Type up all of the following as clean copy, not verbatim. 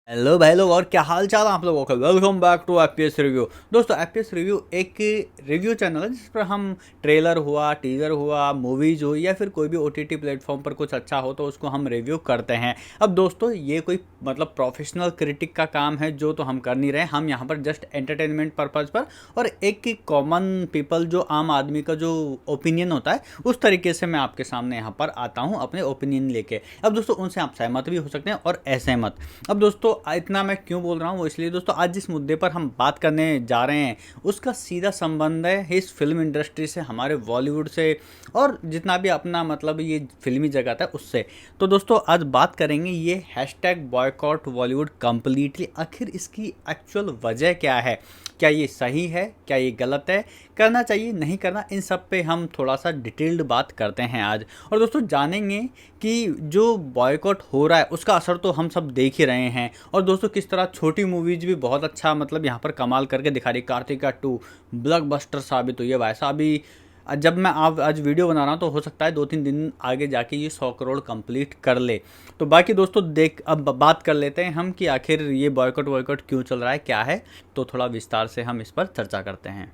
Hello भाई लोग, और क्या हाल चाल है आप लोगों का। Welcome back to FPS review. दोस्तों, एफपीएस रिव्यू एक रिव्यू चैनल है जिस पर हम ट्रेलर हुआ, टीजर हुआ, मूवीज हुई या फिर कोई भी ओटीटी प्लेटफॉर्म पर कुछ अच्छा हो तो उसको हम रिव्यू करते हैं। अब दोस्तों, ये कोई मतलब प्रोफेशनल क्रिटिक का काम है जो तो हम कर नहीं रहे। हम यहाँ पर जस्ट एंटरटेनमेंट पर्पज़ पर और एक कॉमन पीपल जो आम आदमी का जो ओपिनियन होता है उस तरीके से मैं आपके सामने यहाँ पर आता हूँ अपने ओपिनियन लेके। अब दोस्तों, उनसे आप सहमत भी हो सकते हैं और असहमत। अब दोस्तों, इतना मैं क्यों बोल रहा हूँ वो इसलिए दोस्तों, आज जिस मुद्दे पर हम बात करने जा रहे हैं उसका सीधा संबंध है इस फिल्म इंडस्ट्री से, हमारे बॉलीवुड से और जितना भी अपना मतलब ये फिल्मी जगत है उससे। तो दोस्तों, आज बात करेंगे ये हैशटैग बॉयकॉट बॉलीवुड कंप्लीटली। आखिर इसकी एक्चुअल वजह क्या है, क्या ये सही है, क्या ये गलत है, करना चाहिए नहीं करना, इन सब पे हम थोड़ा सा डिटेल्ड बात करते हैं आज। और दोस्तों, जानेंगे कि जो बॉयकॉट हो रहा है उसका असर तो हम सब देख ही रहे हैं। और दोस्तों, किस तरह छोटी मूवीज भी बहुत अच्छा मतलब यहाँ पर कमाल करके दिखा रही। कार्तिका 2 ब्लॉकबस्टर साबित हुई है। वैसा भी जब मैं आप आज वीडियो बना रहा हूँ तो हो सकता है 2-3 दिन आगे जाके ये 100 करोड़ कंप्लीट कर ले। तो बाकी दोस्तों, देख अब बात कर लेते हैं हम कि आखिर ये बॉयकॉट वॉयकॉट क्यों चल रहा है, क्या है। तो थोड़ा विस्तार से हम इस पर चर्चा करते हैं।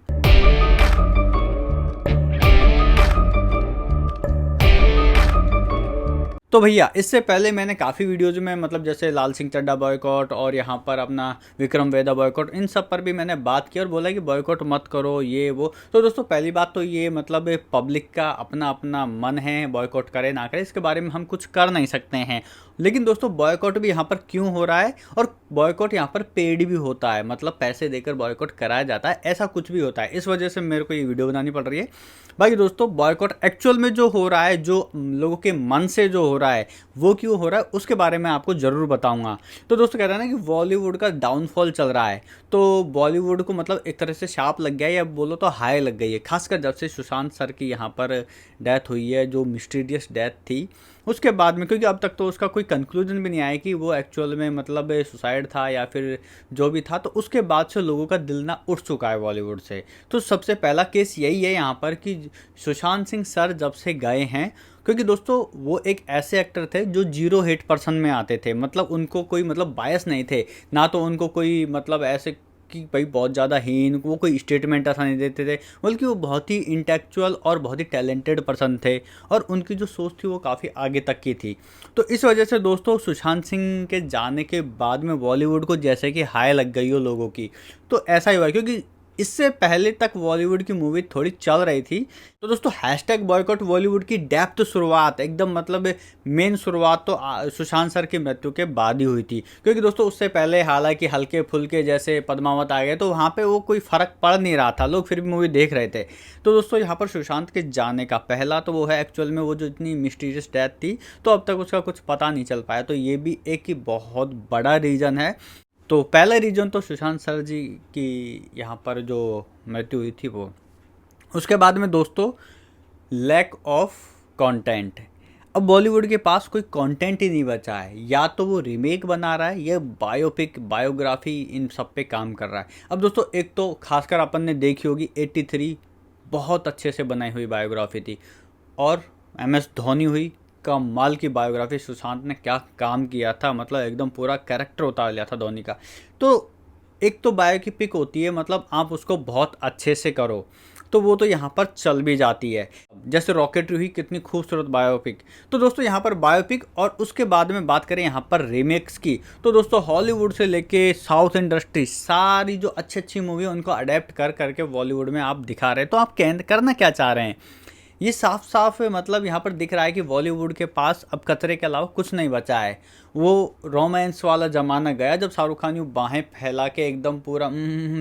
तो भैया, इससे पहले मैंने काफ़ी वीडियोज़ में मतलब जैसे लाल सिंह चड्ढा बॉयकॉट और यहाँ पर अपना विक्रम वेदा बॉयकॉट, इन सब पर भी मैंने बात की और बोला कि बॉयकॉट मत करो ये वो। तो दोस्तों, पहली बात तो ये मतलब पब्लिक का अपना अपना मन है, बॉयकॉट करे ना करे इसके बारे में हम कुछ कर नहीं सकते हैं। लेकिन दोस्तों, बॉयकॉट भी यहाँ पर क्यों हो रहा है और बॉयकॉट यहाँ पर पेड भी होता है, मतलब पैसे देकर बॉयकॉट कराया जाता है, ऐसा कुछ भी होता है। इस वजह से मेरे को ये वीडियो बनानी पड़ रही है। बाकी दोस्तों, बॉयकॉट एक्चुअल में जो हो रहा है, जो लोगों के मन से जो हो रहा है वो क्यों हो रहा है उसके बारे में आपको ज़रूर बताऊंगा। तो दोस्तों, कह रहे हैं ना कि बॉलीवुड का डाउनफॉल चल रहा है। तो बॉलीवुड को मतलब एक तरह से शाप लग गया है या बोलो तो हाई लग गई है, खासकर जब से सुशांत सर की यहाँ पर डेथ हुई है, जो मिस्टीरियस डेथ थी उसके बाद में। क्योंकि अब तक तो उसका कोई कंक्लूजन भी नहीं आया कि वो एक्चुअल में मतलब सुसाइड था या फिर जो भी था। तो उसके बाद से लोगों का दिल ना उठ चुका है बॉलीवुड से। तो सबसे पहला केस यही है यहाँ पर कि सुशांत सिंह सर जब से गए हैं, क्योंकि दोस्तों वो एक ऐसे एक्टर थे जो 0 हिट% में आते थे। मतलब उनको कोई मतलब बायस नहीं थे, ना तो उनको कोई मतलब ऐसे कि भाई बहुत ज़्यादा हीन, वो कोई स्टेटमेंट ऐसा नहीं देते थे, बल्कि वो बहुत ही इंटेलेक्चुअल और बहुत ही टैलेंटेड पर्सन थे और उनकी जो सोच थी वो काफ़ी आगे तक की थी। तो इस वजह से दोस्तों, सुशांत सिंह के जाने के बाद में बॉलीवुड को जैसे कि हाई लग गई हो लोगों की, तो ऐसा ही हुआ। क्योंकि इससे पहले तक बॉलीवुड की मूवी थोड़ी चल रही थी। तो दोस्तों, हैशटैग बॉयकॉट बॉलीवुड की डेप्थ शुरुआत एकदम मतलब मेन शुरुआत तो सुशांत सर की मृत्यु के बाद ही हुई थी। क्योंकि दोस्तों, उससे पहले हालांकि हल्के फुल्के जैसे पद्मावत आ गए तो वहाँ पे वो कोई फ़र्क पड़ नहीं रहा था, लोग फिर भी मूवी देख रहे थे। तो दोस्तों, यहाँ पर सुशांत के जाने का पहला तो वो है एक्चुअल में वो जो इतनी मिस्टीरियस डेथ थी, तो अब तक उसका कुछ पता नहीं चल पाया। तो ये भी एक ही बहुत बड़ा रीज़न है। तो पहला रीजन तो सुशांत सर जी की यहाँ पर जो मृत्यु हुई थी वो। उसके बाद में दोस्तों, लैक ऑफ कंटेंट। अब बॉलीवुड के पास कोई कंटेंट ही नहीं बचा है, या तो वो रीमेक बना रहा है या बायोपिक बायोग्राफी इन सब पे काम कर रहा है। अब दोस्तों, एक तो खासकर अपन ने देखी होगी 83, बहुत अच्छे से बनाई हुई बायोग्राफी थी। और MS धोनी हुई, कमाल की बायोग्राफी, सुशांत ने क्या काम किया था, मतलब एकदम पूरा कैरेक्टर उतार लिया था धोनी का। तो एक तो बायो की पिक होती है, मतलब आप उसको बहुत अच्छे से करो तो वो तो यहाँ पर चल भी जाती है। जैसे रॉकेटरी हुई, कितनी खूबसूरत बायोपिक। तो दोस्तों, यहाँ पर बायोपिक और उसके बाद में बात करें यहाँ पर रीमेक्स की, तो दोस्तों हॉलीवुड से लेके साउथ इंडस्ट्री सारी जो अच्छी अच्छी मूवी है उनको अडेप्ट कर करके बॉलीवुड में आप दिखा रहे हैं। तो आप करना क्या चाह रहे हैं, ये साफ साफ मतलब यहाँ पर दिख रहा है कि बॉलीवुड के पास अब कचरे के अलावा कुछ नहीं बचा है। वो रोमांस वाला ज़माना गया जब शाहरुख खान यूँ बाहें फैला के एकदम पूरा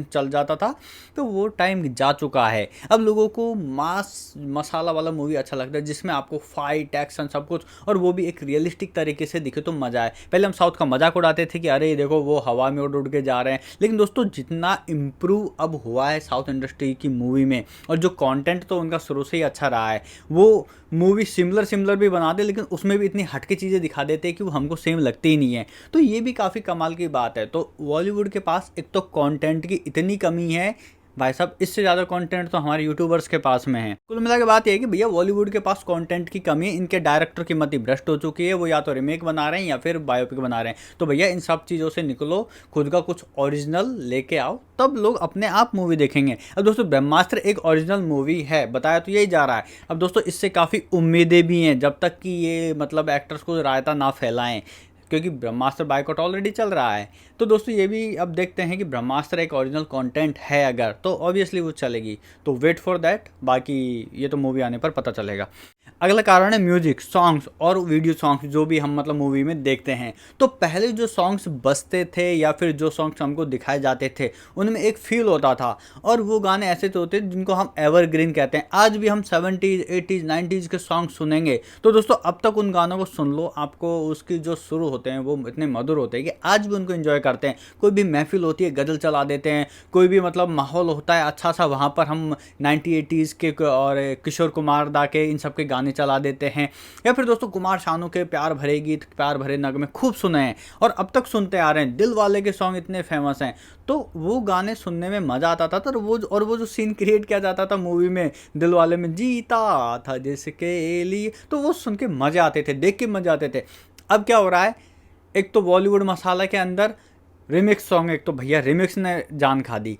चल जाता था, तो वो टाइम जा चुका है। अब लोगों को मास मसाला वाला मूवी अच्छा लगता है जिसमें आपको फाइट एक्शन सब कुछ, और वो भी एक रियलिस्टिक तरीके से दिखे तो मज़ा आए। पहले हम साउथ का मजाक उड़ाते थे कि अरे देखो वो हवा में उड़ उड़ के जा रहे हैं, लेकिन दोस्तों जितना इम्प्रूव अब हुआ है साउथ इंडस्ट्री की मूवी में, और जो कंटेंट तो उनका शुरू से ही अच्छा रहा है, वो मूवी सिमिलर भी बना दे लेकिन उसमें भी इतनी हटके चीज़ें दिखा देते हैं कि वो हमको सेम लगती ही नहीं है। तो ये भी काफ़ी कमाल की बात है। तो बॉलीवुड के पास एक तो कंटेंट की इतनी कमी है, भाई साहब इससे ज़्यादा कंटेंट तो हमारे यूट्यूबर्स के पास में है। कुल मिला के बात ये है कि भैया बॉलीवुड के पास कंटेंट की कमी है, इनके डायरेक्टर की मति भ्रष्ट हो चुकी है, वो या तो रीमेक बना रहे हैं या फिर बायोपिक बना रहे हैं। तो भैया इन सब चीज़ों से निकलो, खुद का कुछ ओरिजिनल लेके आओ, तब लोग अपने आप मूवी देखेंगे। अब दोस्तों ब्रह्मास्त्र एक ओरिजिनल मूवी है, बताया तो यही जा रहा है। अब दोस्तों इससे काफ़ी उम्मीदें भी हैं, जब तक कि ये मतलब एक्टर्स को रायता ना फैलाएं, क्योंकि ब्रह्मास्त्र बायकॉट ऑलरेडी चल रहा है। तो दोस्तों ये भी अब देखते हैं कि ब्रह्मास्त्र एक ओरिजिनल कंटेंट है अगर, तो ऑब्वियसली वो चलेगी, तो वेट फॉर दैट, बाकी ये तो मूवी आने पर पता चलेगा। अगला कारण है म्यूजिक, सॉन्ग्स और वीडियो सॉन्ग्स जो भी हम मतलब मूवी में देखते हैं। तो पहले जो सॉन्ग्स बजते थे या फिर जो सॉन्ग्स हमको दिखाए जाते थे उनमें एक फील होता था, और वो गाने ऐसे तो होते हैं जिनको हम एवरग्रीन कहते हैं। आज भी हम 70s 80s 90s के सॉन्ग सुनेंगे तो दोस्तों अब तक उन गानों को सुन लो, आपको उसकी जो शुरू होते हैं वो इतने मधुर होते हैं कि आज भी उनको एंजॉय करते हैं। कोई भी महफिल होती है गज़ल चला देते हैं, कोई भी मतलब माहौल होता है अच्छा सा, वहाँ पर हम 90s 80s के और किशोर कुमार दा के इन सब के गाने चला देते हैं, या फिर दोस्तों कुमार शानू के प्यार भरे गीत, प्यार भरे नगमे खूब सुने हैं और अब तक सुनते आ रहे हैं। दिल वाले के सॉन्ग इतने फेमस हैं, तो वो गाने सुनने में मज़ा आता था। तो वो जो सीन क्रिएट किया जाता था मूवी में, दिल वाले में जीता था जिसके लिए, तो वो सुन के मज़े आते थे, देख के मज़े आते थे। अब क्या हो रहा है, एक तो बॉलीवुड मसाला के अंदर रिमिक्स सॉन्ग, एक तो भैया रिमिक्स ने जान खा दी।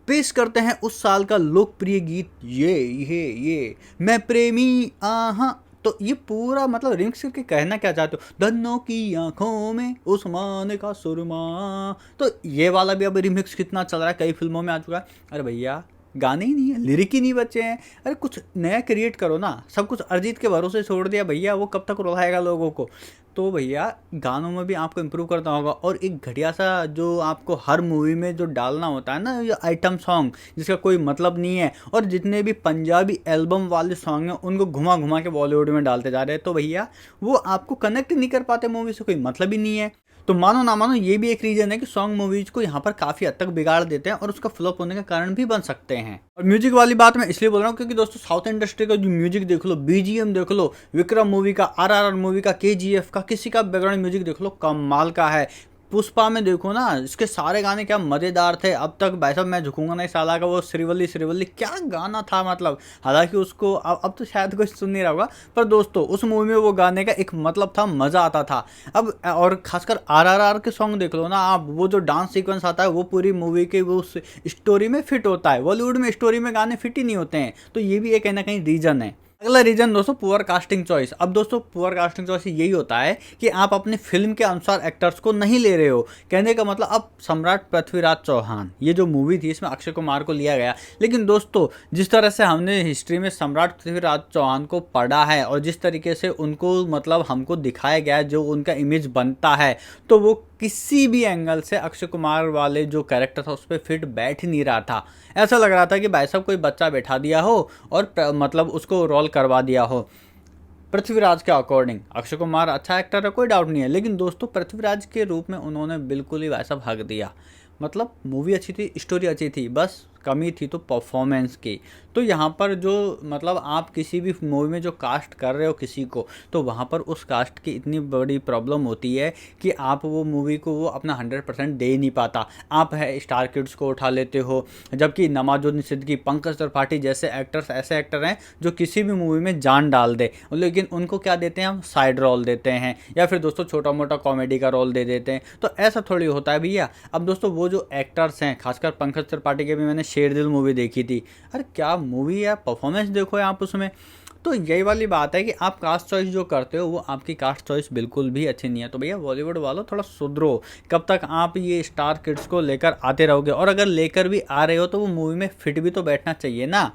पेश करते हैं उस साल का लोकप्रिय गीत ये मैं प्रेमी आहा, तो ये पूरा मतलब रिमिक्स करके कहना क्या चाहते हो, धन्नो की आंखों में उस्मान का सुरमा, तो ये वाला भी अब रिमिक्स कितना चल रहा है, कई फिल्मों में आ चुका है। अरे भैया गाने ही नहीं है, लिरिक ही नहीं बचे हैं, अरे कुछ नया क्रिएट करो ना। सब कुछ अरिजीत के भरोसे छोड़ दिया भैया, वो कब तक रुलाएगा लोगों को। तो भैया गानों में भी आपको इम्प्रूव करना होगा, और एक घटिया सा जो आपको हर मूवी में जो डालना होता है ना, ये आइटम सॉन्ग जिसका कोई मतलब नहीं है, और जितने भी पंजाबी एल्बम वाले सॉन्ग हैं उनको घुमा घुमा के बॉलीवुड में डालते जा रहे हैं, तो भैया वो आपको कनेक्ट नहीं कर पाते मूवी से, कोई मतलब ही नहीं है। तो मानो ना मानो ये भी एक रीज़न है कि सॉन्ग मूवीज को यहाँ पर काफ़ी हद तक बिगाड़ देते हैं और उसका फ्लॉप होने का कारण भी बन सकते हैं। और म्यूजिक वाली बात मैं इसलिए बोल रहा हूँ क्योंकि दोस्तों साउथ इंडस्ट्री का जो म्यूजिक देख लो, बीजीएम देख लो, विक्रम मूवी का, आरआरआर मूवी का, केजीएफ का, किसी का बैकग्राउंड म्यूजिक देख लो, कमाल का है। पुष्पा में देखो ना, इसके सारे गाने क्या मज़ेदार थे। अब तक भाई साहब मैं झुकूंगा नहीं साला का वो श्रीवल्ली श्रीवल्ली क्या गाना था, मतलब हालांकि उसको अब तो शायद कोई सुन नहीं रहा होगा, पर दोस्तों उस मूवी में वो गाने का एक मतलब था, मज़ा आता था। अब और खासकर आरआरआर के सॉन्ग देख लो ना आप, वो जो डांस सीक्वेंस आता है वो पूरी मूवी के वो स्टोरी में फिट होता है। बॉलीवुड में स्टोरी में गाने फिट ही नहीं होते हैं, तो ये भी एक कहीं ना कहीं रीज़न है। अगला रीजन दोस्तों पुअर कास्टिंग चॉइस। अब दोस्तों पुअर कास्टिंग चॉइस यही होता है कि आप अपने फिल्म के अनुसार एक्टर्स को नहीं ले रहे हो। कहने का मतलब अब सम्राट पृथ्वीराज चौहान, ये जो मूवी थी इसमें अक्षय कुमार को लिया गया, लेकिन दोस्तों जिस तरह से हमने हिस्ट्री में सम्राट पृथ्वीराज चौहान को पढ़ा है और जिस तरीके से उनको मतलब हमको दिखाया गया है, जो उनका इमेज बनता है, तो वो किसी भी एंगल से अक्षय कुमार वाले जो कैरेक्टर था उस पर फिट बैठ ही नहीं रहा था। ऐसा लग रहा था कि भाई साहब कोई बच्चा बैठा दिया हो और मतलब उसको रोल करवा दिया हो। पृथ्वीराज के अकॉर्डिंग अक्षय कुमार अच्छा एक्टर है, कोई डाउट नहीं है, लेकिन दोस्तों पृथ्वीराज के रूप में उन्होंने बिल्कुल ही वैसा हक दिया। मतलब मूवी अच्छी थी, स्टोरी अच्छी थी, बस कमी थी तो परफॉर्मेंस की। तो यहाँ पर जो मतलब आप किसी भी मूवी में जो कास्ट कर रहे हो किसी को, तो वहाँ पर उस कास्ट की इतनी बड़ी प्रॉब्लम होती है कि आप वो मूवी को वो अपना 100% दे ही नहीं पाता। आप है स्टार किड्स को उठा लेते हो, जबकि नवाजुद्दीन सिद्दीकी, पंकज त्रिपाठी जैसे एक्टर्स ऐसे एक्टर हैं जो किसी भी मूवी में जान डाल दे, लेकिन उनको क्या देते हैं हम, साइड रोल देते हैं, या फिर दोस्तों छोटा मोटा कॉमेडी का रोल दे देते हैं। तो ऐसा थोड़ी होता है भैया। अब दोस्तों वो जो एक्टर्स हैं, खासकर पंकज त्रिपाठी के भी मैंने शेरदिल मूवी देखी थी, अरे क्या मूवी है, परफॉर्मेंस देखो आप उसमें। तो यही वाली बात है कि आप कास्ट चॉइस जो करते हो वो आपकी कास्ट चॉइस बिल्कुल भी अच्छी नहीं है। तो भैया बॉलीवुड वालों थोड़ा सुधरो। कब तक आप ये स्टार किड्स को लेकर आते रहोगे, और अगर लेकर भी आ रहे हो तो वो मूवी में फिट भी तो बैठना चाहिए ना।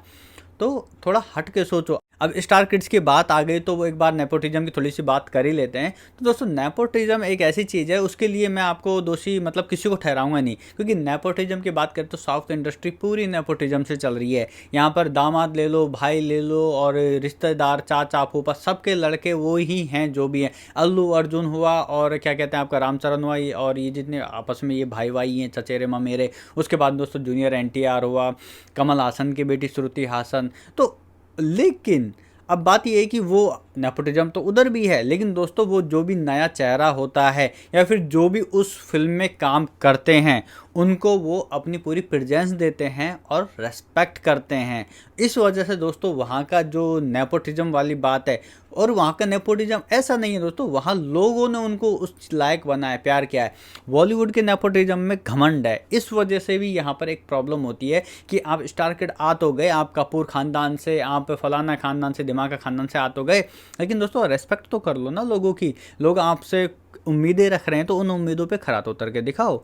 तो थोड़ा हट के सोचो। अब स्टार किड्स की बात आ गई तो वो एक बार नेपोटिज्म की थोड़ी सी बात कर ही लेते हैं। तो दोस्तों नेपोटिज्म एक ऐसी चीज़ है, उसके लिए मैं आपको दोषी मतलब किसी को ठहराऊंगा नहीं, क्योंकि नेपोटिज्म की बात करें तो साउथ इंडस्ट्री पूरी नेपोटिज्म से चल रही है। यहाँ पर दामाद ले लो, भाई ले लो, और रिश्तेदार, चाचा फूफा, सबके लड़के वो ही हैं जो भी हैं। अल्लू अर्जुन हुआ, और क्या कहते हैं आपका रामचरण हुआ, और ये जितने आपस में ये भाई भाई हैं, चचेरे ममेरे। उसके बाद दोस्तों जूनियर NTR हुआ, कमल हासन की बेटी श्रुति हासन। तो लेकिन अब बात यह है कि वो नेपोटिज्म तो उधर भी है, लेकिन दोस्तों वो जो भी नया चेहरा होता है या फिर जो भी उस फिल्म में काम करते हैं उनको वो अपनी पूरी प्रेजेंस देते हैं और रेस्पेक्ट करते हैं। इस वजह से दोस्तों वहाँ का जो नेपोटिज्म वाली बात है, और वहाँ का नेपोटिज्म ऐसा नहीं है दोस्तों, वहाँ लोगों ने उनको उस लायक बनाया, प्यार किया है। बॉलीवुड के नेपोटिज्म में घमंड है, इस वजह से भी यहाँ पर एक प्रॉब्लम होती है कि आप स्टार किड आ तो गए, आप कपूर ख़ानदान से, आप फलाना ख़ानदान से, दिमाग ख़ानदान से आ तो गए, लेकिन दोस्तों रेस्पेक्ट तो कर लो ना लोगों की। लोग आपसे उम्मीदें रख रहे हैं तो उन उम्मीदों पे खरा उतर के दिखाओ।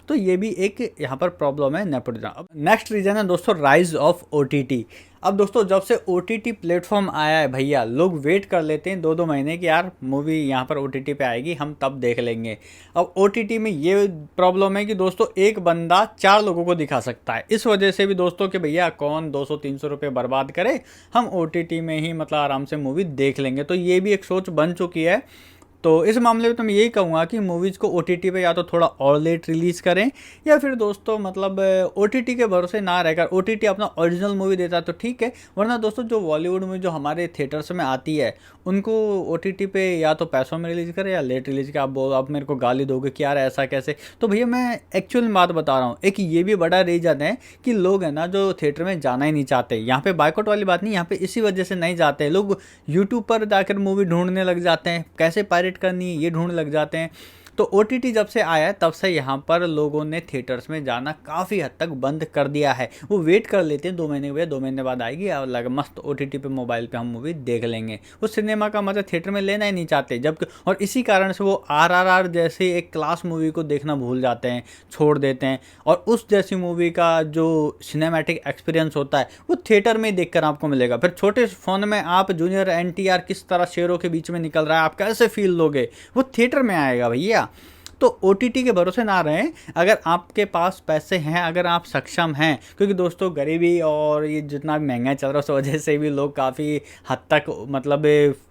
तो ये भी एक यहाँ पर प्रॉब्लम है नेपोटिज्म। अब नेक्स्ट रीजन है दोस्तों राइज ऑफ ओटीटी। अब दोस्तों जब से ओटीटी प्लेटफॉर्म आया है भैया, लोग वेट कर लेते हैं 2-2 महीने कि यार मूवी यहाँ पर ओटीटी पे आएगी, हम तब देख लेंगे। अब ओटीटी में ये प्रॉब्लम है कि दोस्तों एक बंदा 4 लोगों को दिखा सकता है। इस वजह से भी दोस्तों कि भैया कौन 200-300 रुपये बर्बाद करे, हम ओटीटी में ही मतलब आराम से मूवी देख लेंगे। तो ये भी एक सोच बन चुकी है। तो इस मामले में तो मैं यही कहूँगा कि मूवीज़ को ओटीटी पे या तो थोड़ा और लेट रिलीज़ करें, या फिर दोस्तों मतलब ओटीटी के भरोसे ना रहकर ओटीटी अपना ओरिजिनल मूवी देता है तो ठीक है, वरना दोस्तों जो बॉलीवुड में जो हमारे थिएटर्स में आती है उनको ओटीटी पे या तो पैसों में रिलीज़ करें या लेट रिलीज़ के। आप मेरे को गाली दोगे कि यार ऐसा कैसे, तो भैया मैं एक्चुअल में बात बता रहा हूँ। एक ये भी बड़ा रीज़न है कि लोग है ना जो थिएटर में जाना ही नहीं चाहते। यहाँ पे बायकॉट वाली बात नहीं, यहाँ पे इसी वजह से नहीं जाते लोग, यूट्यूब पर जाकर मूवी ढूंढने लग जाते हैं, कैसे पायरेट करनी है ये ढूंढने लग जाते हैं। तो ओटीटी जब से आया है तब से यहाँ पर लोगों ने थिएटर्स में जाना काफ़ी हद तक बंद कर दिया है। वो वेट कर लेते हैं 2 महीने के बाद, 2 महीने बाद आएगी और लगा मस्त ओटीटी पे मोबाइल पे हम मूवी देख लेंगे। वो सिनेमा का मज़ा थिएटर में लेना ही नहीं चाहते। जब और इसी कारण से वो आरआरआर जैसे एक क्लास मूवी को देखना भूल जाते हैं, छोड़ देते हैं। और उस जैसी मूवी का जो सिनेमैटिक एक्सपीरियंस होता है वो थिएटर में देख कर आपको मिलेगा। फिर छोटे फ़ोन में आप जूनियर एनटीआर किस तरह शेरों के बीच में निकल रहा है आप कैसे फील लोगे, वो थिएटर में आएगा भैया। तो ओटीटी के भरोसे ना रहें। अगर आपके पास पैसे हैं, अगर आप सक्षम हैं, क्योंकि दोस्तों गरीबी और ये जितना भी महंगा चल रहा है उस वजह से भी लोग काफ़ी हद तक मतलब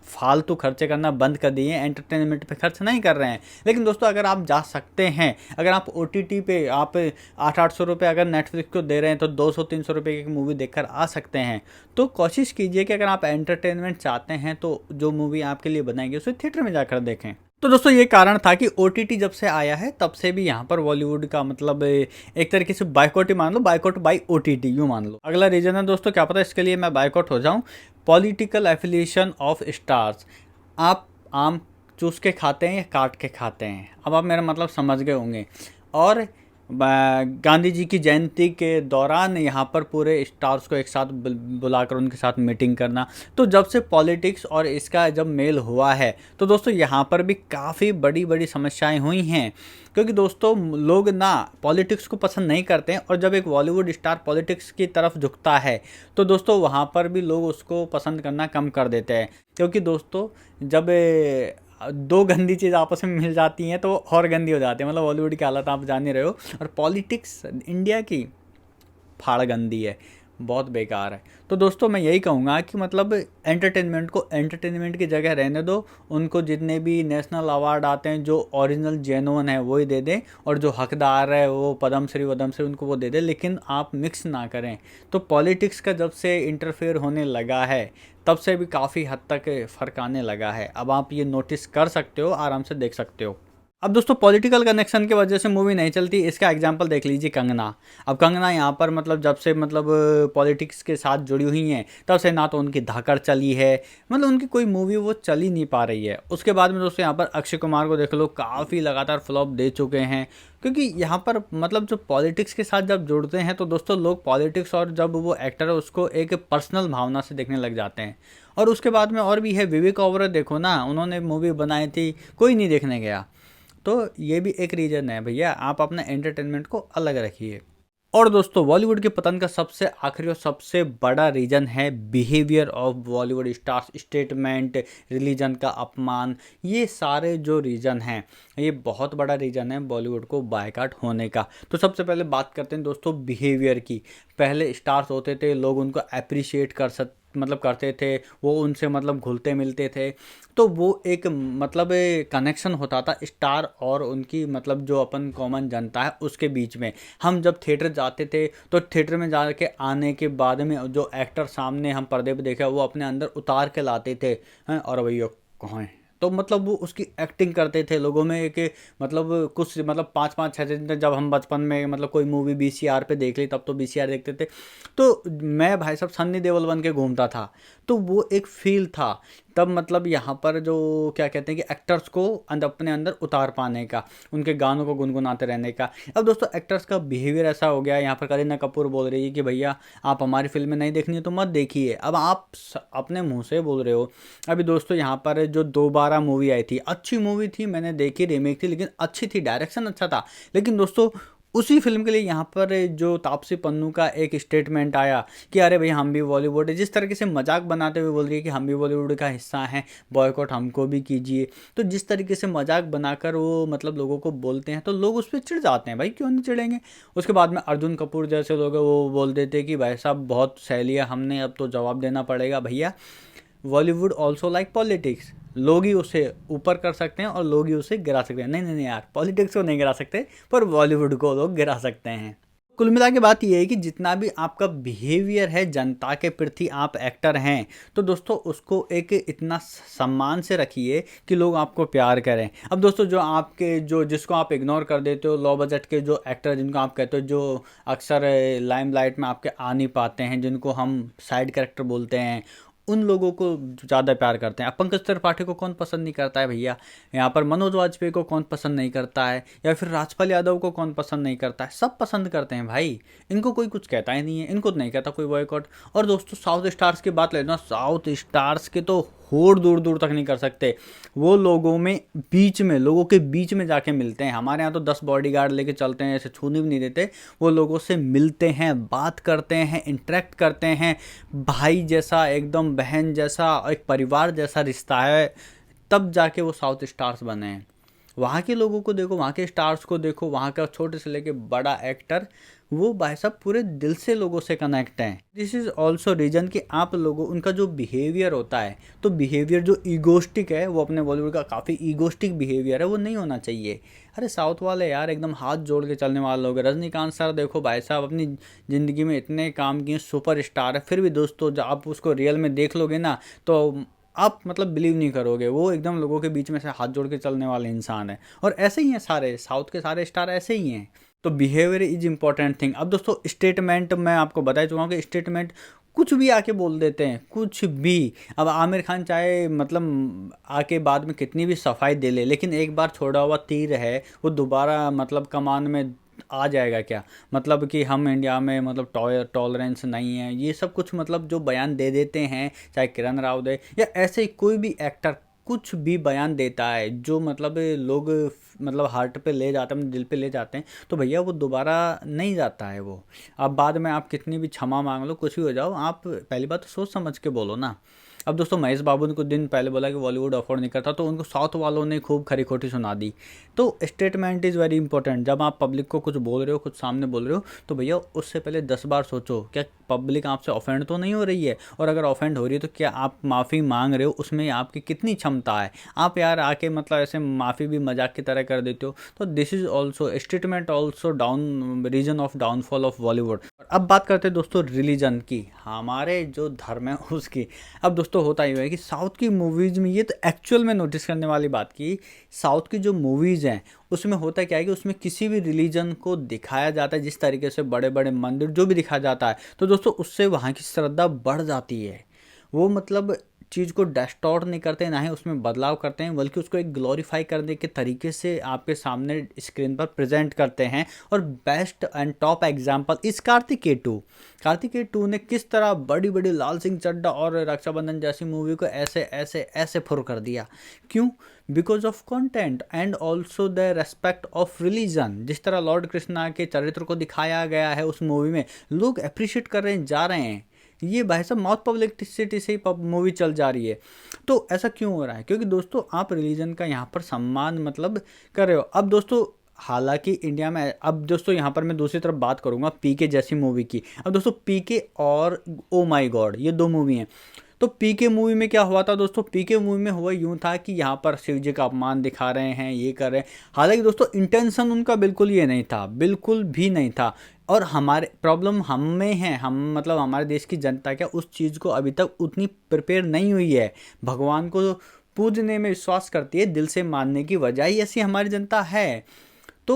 फालतू खर्चे करना बंद कर दिए हैं, एंटरटेनमेंट पे खर्च नहीं कर रहे हैं। लेकिन दोस्तों अगर आप जा सकते हैं, अगर आप ओटीटी पे आप 800-800 रुपये अगर नेटफ्लिक्स को दे रहे हैं तो 200-300 रुपये की मूवी देखकर आ सकते हैं। तो कोशिश कीजिए कि अगर आप एंटरटेनमेंट चाहते हैं तो जो मूवी आपके लिए बनाएंगे उसे थिएटर में जाकर देखें। तो दोस्तों ये कारण था कि ओटीटी जब से आया है तब से भी यहाँ पर बॉलीवुड का मतलब एक तरीके से बाइकआउट ही मान लो, बाइकआउट बाई ओटीटी यूँ मान लो। अगला रीजन है दोस्तों, क्या पता इसके लिए मैं बाइकआउट हो जाऊँ, पॉलिटिकल एफिलिएशन ऑफ स्टार्स। आप आम चूस के खाते हैं या काट के खाते हैं, अब आप मेरा मतलब समझ गए होंगे। और गांधी जी की जयंती के दौरान यहाँ पर पूरे स्टार्स को एक साथ बुलाकर उनके साथ मीटिंग करना। तो जब से पॉलिटिक्स और इसका जब मेल हुआ है तो दोस्तों यहाँ पर भी काफ़ी बड़ी बड़ी समस्याएं हुई हैं। क्योंकि दोस्तों लोग ना पॉलिटिक्स को पसंद नहीं करते हैं, और जब एक बॉलीवुड स्टार पॉलिटिक्स की तरफ झुकता है तो दोस्तों वहाँ पर भी लोग उसको पसंद करना कम कर देते हैं। क्योंकि दोस्तों जब 2 गंदी चीज़ आपस में मिल जाती हैं तो और गंदी हो जाती है। मतलब बॉलीवुड की हालत आप जान ही रहे हो, और पॉलिटिक्स इंडिया की फाड़ गंदी है, बहुत बेकार है। तो दोस्तों मैं यही कहूँगा कि मतलब एंटरटेनमेंट को एंटरटेनमेंट की जगह रहने दो। उनको जितने भी नेशनल अवार्ड आते हैं जो ओरिजिनल जेन्युइन है वही दे दें, और जो हकदार है वो पद्मश्री वद्मश्री उनको वो दे दें, लेकिन आप मिक्स ना करें। तो पॉलिटिक्स का जब से इंटरफेयर होने लगा है तब से भी काफ़ी हद तक फ़र्क आने लगा है। अब आप ये नोटिस कर सकते हो, आराम से देख सकते हो। अब दोस्तों पॉलिटिकल कनेक्शन की वजह से मूवी नहीं चलती, इसका एग्जांपल देख लीजिए कंगना। अब कंगना यहाँ पर मतलब जब से मतलब पॉलिटिक्स के साथ जुड़ी हुई हैं तब से ना तो उनकी धाकड़ चली है, मतलब उनकी कोई मूवी वो चल ही नहीं पा रही है। उसके बाद में दोस्तों यहाँ पर अक्षय कुमार को देख लो, काफ़ी लगातार फ्लॉप दे चुके हैं। क्योंकि यहाँ पर मतलब जो पॉलिटिक्स के साथ जब जुड़ते हैं तो दोस्तों लोग पॉलिटिक्स और जब वो एक्टर है उसको एक पर्सनल भावना से देखने लग जाते हैं। और उसके बाद में और भी है, विवेक ओबरॉय देखो ना, उन्होंने मूवी बनाई थी, कोई नहीं देखने गया। तो ये भी एक रीज़न है भैया, आप अपना एंटरटेनमेंट को अलग रखिए। और दोस्तों बॉलीवुड के पतन का सबसे आखिरी और सबसे बड़ा रीज़न है behaviour of Bollywood stars, statement, religion का अपमान। ये सारे जो रीज़न हैं ये बहुत बड़ा रीज़न है बॉलीवुड को बायकॉट होने का। तो सबसे पहले बात करते हैं दोस्तों बिहेवियर की। पहले स्टार्स होते थे, लोग उनको अप्रिशिएट करते थे, वो उनसे मतलब घुलते मिलते थे। तो वो एक मतलब कनेक्शन होता था स्टार और उनकी मतलब जो अपन कॉमन जनता है उसके बीच में। हम जब थिएटर जाते थे तो थिएटर में जाके आने के बाद में जो एक्टर सामने हम पर्दे पे देखा वो अपने अंदर उतार के लाते थे, हैं और भैया कहाँ है तो मतलब वो उसकी एक्टिंग करते थे लोगों में कि मतलब कुछ मतलब 5-5 6 दिन तक, जब हम बचपन में मतलब कोई मूवी वीसीआर पे देख ली, तब तो वीसीआर देखते थे, तो मैं भाई साहब सन्नी देओल बन के घूमता था। तो वो एक फील था तब, मतलब यहाँ पर जो क्या कहते हैं कि एक्टर्स को अपने अंदर उतार पाने का, उनके गानों को गुनगुनाते रहने का। अब दोस्तों एक्टर्स का बिहेवियर ऐसा हो गया, यहाँ पर करीना कपूर बोल रही है कि भैया आप हमारी फिल्में नहीं देखनी है तो मत देखिए। अब आप अपने मुंह से बोल रहे हो। अभी दोस्तों यहाँ पर जो दोबारा मूवी आई थी, अच्छी मूवी थी, मैंने देखी, रीमेक थी लेकिन अच्छी थी, डायरेक्शन अच्छा था। लेकिन दोस्तों उसी फिल्म के लिए यहाँ पर जो तापसी पन्नू का एक स्टेटमेंट आया कि अरे भाई हम भी बॉलीवुड है, जिस तरीके से मजाक बनाते हुए बोल रही है कि हम भी बॉलीवुड का हिस्सा हैं, बॉयकॉट हमको भी कीजिए। तो जिस तरीके से मजाक बनाकर वो मतलब लोगों को बोलते हैं तो लोग उस पर चिढ़ जाते हैं, भाई क्यों नहीं चिढ़ेंगे। उसके बाद में अर्जुन कपूर जैसे लोग हैं, वो बोल देते कि भाई साहब बहुत सह लिया हमने, अब तो जवाब देना पड़ेगा। भैया बॉलीवुड ऑल्सो लाइक पॉलिटिक्स, लोग ही उसे ऊपर कर सकते हैं और लोग ही उसे गिरा सकते हैं। नहीं नहीं नहीं यार, पॉलिटिक्स को नहीं गिरा सकते, पर बॉलीवुड को लोग गिरा सकते हैं। कुल मिला के बात यह है कि जितना भी आपका बिहेवियर है जनता के प्रति, आप एक्टर हैं तो दोस्तों उसको एक इतना सम्मान से रखिए कि लोग आपको प्यार करें। अब दोस्तों जो आपके जो जिसको आप इग्नोर कर देते हो, लो बजट के जो एक्टर जिनको आप कहते हो, जो अक्सर लाइमलाइट में आपके आ नहीं पाते हैं, जिनको हम साइड कैरेक्टर बोलते हैं, उन लोगों को ज़्यादा प्यार करते हैं। अब पंकज त्रिपाठी को कौन पसंद नहीं करता है भैया, यहाँ पर मनोज वाजपेयी को कौन पसंद नहीं करता है, या फिर राजपाल यादव को कौन पसंद नहीं करता है, सब पसंद करते हैं भाई। इनको कोई कुछ कहता ही नहीं है, इनको नहीं कहता कोई बॉयकॉट। और दोस्तों साउथ स्टार्स की बात लेना, साउथ स्टार्स के तो होड़ दूर दूर तक नहीं कर सकते। वो लोगों में बीच में, लोगों के बीच में जाके मिलते हैं। हमारे यहाँ तो 10 बॉडीगार्ड लेके चलते हैं, ऐसे छूने भी नहीं देते। वो लोगों से मिलते हैं, बात करते हैं, इंटरेक्ट करते हैं, भाई जैसा, एकदम बहन जैसा, एक परिवार जैसा रिश्ता है, तब जाके वो साउथ स्टार्स बने हैं। वहाँ के लोगों को देखो, वहाँ के स्टार्स को देखो, वहाँ का छोटे से लेके बड़ा एक्टर, वो भाई साहब पूरे दिल से लोगों से कनेक्ट हैं। दिस इज़ ऑल्सो रीजन कि आप लोगों, उनका जो बिहेवियर होता है, तो बिहेवियर जो ईगोस्टिक है, वो अपने बॉलीवुड का काफ़ी ईगोस्टिक बिहेवियर है, वो नहीं होना चाहिए। अरे साउथ वाले यार एकदम हाथ जोड़ के चलने वाले लोग हैं। रजनीकांत सर देखो भाई साहब, अपनी ज़िंदगी में इतने काम किए, सुपर स्टार है, फिर भी दोस्तों जब आप उसको रियल में देख लोगे ना, तो आप मतलब बिलीव नहीं करोगे, वो एकदम लोगों के बीच में से हाथ जोड़ के चलने वाले इंसान है। और ऐसे ही हैं सारे साउथ के सारे स्टार, ऐसे ही हैं। तो बिहेवियर इज इम्पॉर्टेंट थिंग। अब दोस्तों स्टेटमेंट मैं आपको बता चुका हूँ कि स्टेटमेंट कुछ भी आके बोल देते हैं, कुछ भी। अब आमिर खान चाहे मतलब आके बाद में कितनी भी सफाई दे ले, लेकिन एक बार छोड़ा हुआ तीर है, वो दोबारा मतलब कमान में आ जाएगा क्या। मतलब कि हम इंडिया में मतलब टॉलरेंस नहीं है, ये सब कुछ मतलब जो बयान दे देते हैं, चाहे किरण राव दे या ऐसे ही कोई भी एक्टर कुछ भी बयान देता है जो मतलब लोग मतलब हार्ट पे ले जाते हैं, दिल पे ले जाते हैं, तो भैया वो दोबारा नहीं जाता है वो। अब बाद में आप कितनी भी क्षमा मांग लो, कुछ भी हो जाओ, आप पहली बात तो सोच समझ के बोलो ना। अब दोस्तों महेश बाबू ने कुछ दिन पहले बोला कि बॉलीवुड अफोर्ड नहीं करता, तो उनको साउथ वालों ने खूब खरी खोटी सुना दी। तो स्टेटमेंट इज़ वेरी इंपॉर्टेंट। जब आप पब्लिक को कुछ बोल रहे हो, कुछ सामने बोल रहे हो, तो भैया उससे पहले 10 बार सोचो क्या पब्लिक आपसे ऑफेंड तो नहीं हो रही है, और अगर ऑफेंड हो रही है तो क्या आप माफ़ी मांग रहे हो, उसमें आपकी कितनी क्षमता है। आप यार आके मतलब ऐसे माफ़ी भी मजाक की तरह कर देते हो। तो this is also statement also down reason of downfall of Bollywood. अब बात करते हैं दोस्तों रिलीजन की, हमारे जो धर्म है उसकी। अब दोस्तों होता ही है कि साउथ की मूवीज़ में, ये तो एक्चुअल में नोटिस करने वाली बात की, साउथ की जो मूवीज़ हैं उसमें होता क्या है कि उसमें किसी भी रिलीजन को दिखाया जाता है, जिस तरीके से बड़े बड़े मंदिर जो भी दिखाया जाता है, तो दोस्तों उससे वहाँ की श्रद्धा बढ़ जाती है। वो मतलब चीज़ को डिस्टॉर्ट नहीं करते, ना ही उसमें बदलाव करते हैं, बल्कि उसको एक ग्लोरीफाई करने के तरीके से आपके सामने स्क्रीन पर प्रेजेंट करते हैं। और बेस्ट एंड टॉप एग्जांपल इस कार्तिकेय टू ने किस तरह बड़ी बड़ी लाल सिंह चड्ढा और रक्षाबंधन जैसी मूवी को ऐसे ऐसे ऐसे फुर कर दिया। क्यों? Because of content and also the respect of religion. जिस तरह लॉर्ड कृष्णा के चरित्र को दिखाया गया है उस मूवी में, लोग अप्रिशिएट कर रहे हैं, जा रहे हैं। ये भाई साहब माउथ पब्लिसिटी से ही मूवी चल जा रही है। तो ऐसा क्यों हो रहा है? क्योंकि दोस्तों आप रिलीजन का यहाँ पर सम्मान मतलब कर रहे हो। अब दोस्तों हालांकि इंडिया में, अब दोस्तों यहाँ पर मैं दूसरी तरफ बात करूँगा पीके जैसी मूवी की। अब दोस्तों पीके और ओ माई गॉड, ये 2 मूवी हैं। तो पीके मूवी में क्या हुआ था दोस्तों? पीके मूवी में हुआ यूँ था कि यहाँ पर शिव जी का अपमान दिखा रहे हैं, ये कर रहे हैं। हालांकि दोस्तों इंटेंशन उनका बिल्कुल ये नहीं था, बिल्कुल भी नहीं था। और हमारे प्रॉब्लम हम में है, हम मतलब हमारे देश की जनता क्या उस चीज़ को अभी तक उतनी प्रिपेयर नहीं हुई है। भगवान को पूजने में विश्वास करती है, दिल से मानने की वजह ही ऐसी हमारी जनता है। तो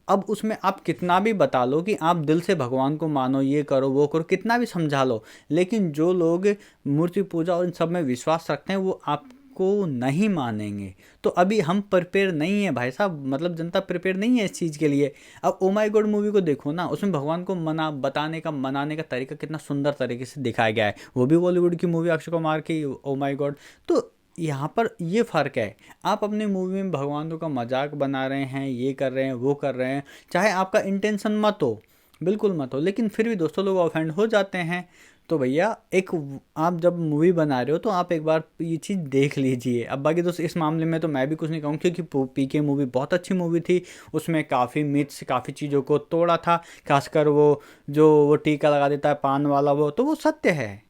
अब उसमें आप कितना भी बता लो कि आप दिल से भगवान को मानो, ये करो वो करो, कितना भी समझा लो, लेकिन जो लोग मूर्ति पूजा और इन सब में विश्वास रखते हैं वो आपको नहीं मानेंगे। तो अभी हम प्रिपेयर नहीं है भाई साहब, मतलब जनता प्रिपेयर नहीं है इस चीज़ के लिए। अब ओ माई गॉड मूवी को देखो ना, उसमें भगवान को बताने का मनाने का तरीका कितना सुंदर तरीके से दिखाया गया है। वो भी बॉलीवुड की मूवी, अक्षय कुमार की ओ माई गॉड। तो यहाँ पर ये फ़र्क है, आप अपनी मूवी में भगवानों का मजाक बना रहे हैं, ये कर रहे हैं वो कर रहे हैं, चाहे आपका इंटेंशन मत हो, बिल्कुल मत हो, लेकिन फिर भी दोस्तों लोग ऑफेंड हो जाते हैं। तो भैया आप जब मूवी बना रहे हो तो आप एक बार ये चीज़ देख लीजिए। अब बाकी दोस्तों इस मामले में तो मैं भी कुछ नहीं कहूँ, क्योंकि पीके मूवी बहुत अच्छी मूवी थी, उसमें काफ़ी मिथ्स काफ़ी चीज़ों को तोड़ा था, खासकर वो टीका लगा देता है पान वाला, वो सत्य है।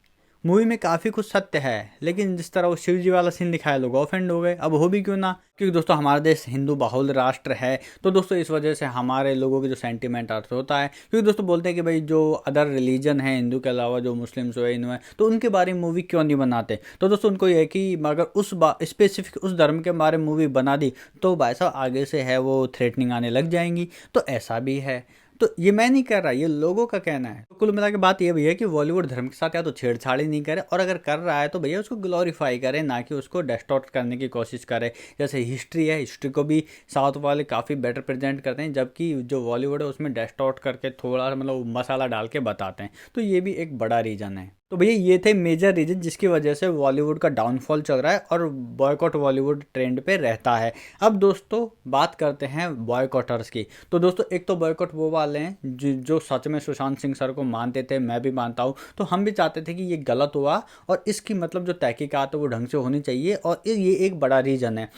मूवी में काफ़ी कुछ सत्य है, लेकिन जिस तरह वो शिव जी वाला सीन दिखाया लोग ऑफेंड हो गए। अब हो भी क्यों ना, क्योंकि दोस्तों हमारा देश हिंदू बाहुल राष्ट्र है, तो दोस्तों इस वजह से हमारे लोगों के जो सेंटिमेंट अर्थ होता है, क्योंकि दोस्तों बोलते हैं कि भाई जो अदर रिलीजन है हिंदू के अलावा, जो मुस्लिम्स हो हिंदू है, तो उनके बारे में मूवी क्यों नहीं बनाते। तो दोस्तों उनको ये कि अगर स्पेसिफिक उस धर्म के बारे में मूवी बना दी तो भाई साहब आगे से है वो थ्रेटनिंग आने लग जाएंगी। तो ऐसा भी है, तो ये मैं नहीं कर रहा, ये लोगों का कहना है। तो कुल मिला के बात ये भैया है कि बॉलीवुड धर्म के साथ या तो छेड़छाड़ ही नहीं करे, और अगर कर रहा है तो भैया उसको ग्लोरीफाई करे, ना कि उसको डिस्टॉर्ट करने की कोशिश करे। जैसे हिस्ट्री है, हिस्ट्री को भी साउथ वाले काफ़ी बेटर प्रेजेंट करते हैं, जबकि जो बॉलीवुड है उसमें डिस्टॉर्ट करके थोड़ा मतलब मसाला डाल के बताते हैं। तो ये भी एक बड़ा रीज़न है। तो भैया ये थे मेजर रीजन जिसकी वजह से बॉलीवुड का डाउनफॉल चल रहा है और बॉयकॉट बॉलीवुड ट्रेंड पे रहता है। अब दोस्तों बात करते हैं बॉयकॉटर्स की। तो दोस्तों एक तो बॉयकॉट वो वाले हैं जो सच में सुशांत सिंह सर को मानते थे, मैं भी मानता हूँ, तो हम भी चाहते थे कि ये गलत हुआ और इसकी मतलब जो तहकीकात है वो ढंग से होनी चाहिए, और ये एक बड़ा रीज़न है।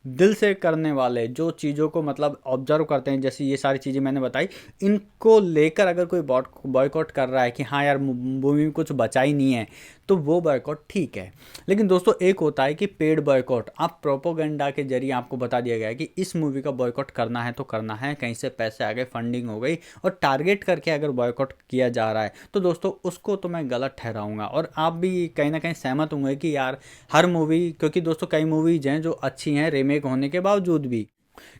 दिल से करने वाले जो चीज़ों को मतलब ऑब्जर्व करते हैं, जैसे ये सारी चीज़ें मैंने बताई, इनको लेकर अगर कोई बॉयकॉट कर रहा है कि हाँ यार मूवी में कुछ बचा ही नहीं है, तो वो बॉयकॉट ठीक है। लेकिन दोस्तों एक होता है कि पेड बॉयकॉट, आप प्रोपोगंडा के जरिए आपको बता दिया गया है कि इस मूवी का बॉयकॉट करना है तो करना है, कहीं से पैसे आ गए, फंडिंग हो गई, और टारगेट करके अगर बॉयकॉट किया जा रहा है तो दोस्तों उसको तो मैं गलत ठहराऊंगा। और आप भी कहीं ना कहीं सहमत होंगे कि यार हर मूवी, क्योंकि दोस्तों कई मूवीज हैं जो अच्छी हैं रीमेक होने के बावजूद भी,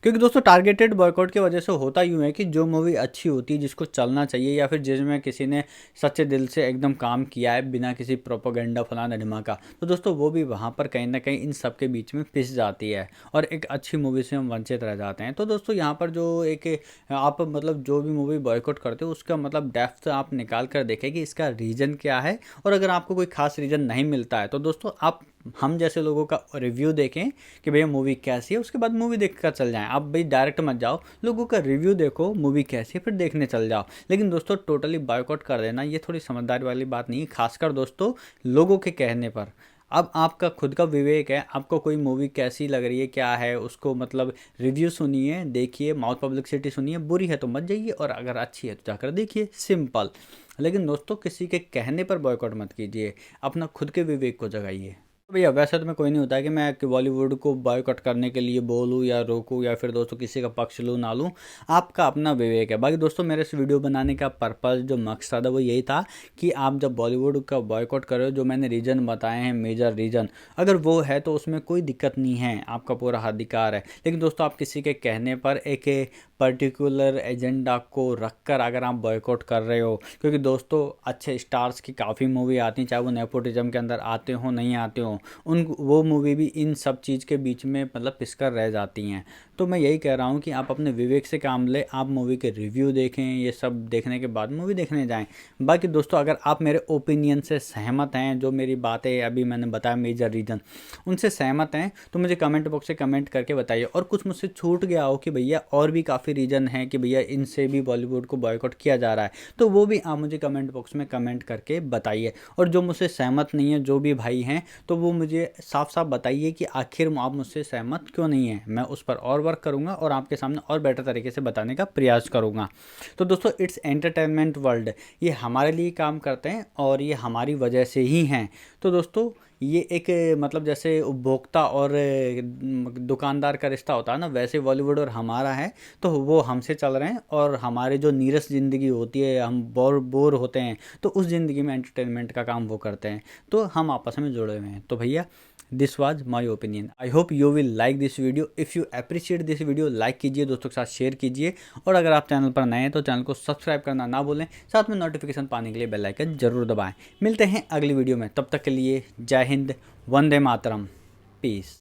क्योंकि दोस्तों टारगेटेड बॉयकॉट की वजह से होता यूँ है कि जो मूवी अच्छी होती है, जिसको चलना चाहिए, या फिर जिसमें किसी ने सच्चे दिल से एकदम काम किया है बिना किसी प्रोपोगंडा फलाना ढिमाका, तो दोस्तों वो भी वहाँ पर कहीं ना कहीं इन सब के बीच में पिस जाती है और एक अच्छी मूवी से हम वंचित रह जाते हैं। तो दोस्तों यहाँ पर जो एक आप मतलब जो भी मूवी बॉयकॉट करते हो उसका मतलब डेप्थ आप निकाल कर देखें कि इसका रीज़न क्या है, और अगर आपको कोई खास रीज़न नहीं मिलता है तो दोस्तों आप हम जैसे लोगों का रिव्यू देखें कि भैया मूवी कैसी है, उसके बाद मूवी देख कर चल जाएं। आप भाई डायरेक्ट मत जाओ, लोगों का रिव्यू देखो मूवी कैसी है फिर देखने चल जाओ। लेकिन दोस्तों टोटली बॉयकॉट कर देना ये थोड़ी समझदारी वाली बात नहीं है, खासकर दोस्तों लोगों के कहने पर। अब आपका खुद का विवेक है, आपको कोई मूवी कैसी लग रही है क्या है उसको मतलब रिव्यू सुनिए, देखिए, माउथ पब्लिसिटी सुनिए, बुरी है तो मत जाइए और अगर अच्छी है तो जाकर देखिए, सिंपल। लेकिन दोस्तों किसी के कहने पर बॉयकॉट मत कीजिए, अपना खुद के विवेक को जगाइए। तो भैया वैसे तो मैं कोई नहीं होता है कि मैं कि बॉलीवुड को बॉयकॉट करने के लिए बोलूँ या रोकूँ या फिर दोस्तों किसी का पक्ष लूँ ना लूँ, आपका अपना विवेक है। बाकी दोस्तों मेरे इस वीडियो बनाने का पर्पज़ जो मकसद है वो यही था कि आप जब बॉलीवुड का बॉयकॉट कर रहे हो, जो मैंने रीज़न बताए हैं मेजर रीज़न, अगर वो है तो उसमें कोई दिक्कत नहीं है, आपका पूरा अधिकार है। लेकिन दोस्तों आप किसी के कहने पर एक पर्टिकुलर एजेंडा को रखकर अगर आप बॉयकॉट कर रहे हो, क्योंकि दोस्तों अच्छे स्टार्स की काफ़ी मूवी आती हैं, चाहे वो नेपोटिज्म के अंदर आते हो नहीं आते हो, वो मूवी भी इन सब चीज़ के बीच में मतलब पिसकर रह जाती हैं। तो मैं यही कह रहा हूँ कि आप अपने विवेक से काम लें, आप मूवी के रिव्यू देखें, ये सब देखने के बाद मूवी देखने जाएं। बाकी दोस्तों अगर आप मेरे ओपिनियन से सहमत हैं, जो मेरी बातें अभी मैंने बताया मेजर रीज़न, उनसे सहमत हैं तो मुझे कमेंट बॉक्स से कमेंट करके बताइए। और कुछ मुझसे छूट गया हो कि भैया और भी काफ़ी रीज़न है कि भैया इनसे भी बॉलीवुड को बॉयकॉट किया जा रहा है, तो वो भी आप मुझे कमेंट बॉक्स में कमेंट करके बताइए। और जो मुझसे सहमत नहीं है, जो भी भाई हैं, तो वो मुझे साफ साफ बताइए कि आखिर आप मुझसे सहमत क्यों नहीं है। मैं उस पर और वर्क करूंगा और आपके सामने और बेटर तरीके से बताने का प्रयास करूंगा। तो दोस्तों इट्स एंटरटेनमेंट वर्ल्ड, ये हमारे लिए काम करते हैं और ये हमारी वजह से ही हैं। तो दोस्तों ये एक मतलब जैसे उपभोक्ता और दुकानदार का रिश्ता होता है ना, वैसे बॉलीवुड और हमारा है। तो वो हमसे चल रहे हैं और हमारे जो नीरस ज़िंदगी होती है, हम बोर बोर होते हैं, तो उस ज़िंदगी में एंटरटेनमेंट का काम वो करते हैं। तो हम आपस में जुड़े हुए हैं। तो भैया, this was my opinion. I hope you will like this video. If you appreciate this video, like कीजिए, दोस्तों के साथ शेयर कीजिए, और अगर आप चैनल पर नए हैं तो चैनल को सब्सक्राइब करना ना भूलें, साथ में नोटिफिकेशन पाने के लिए बेल आइकन जरूर दबाएं। मिलते हैं अगली वीडियो में, तब तक के लिए जय हिंद, वंदे मातरम, पीस।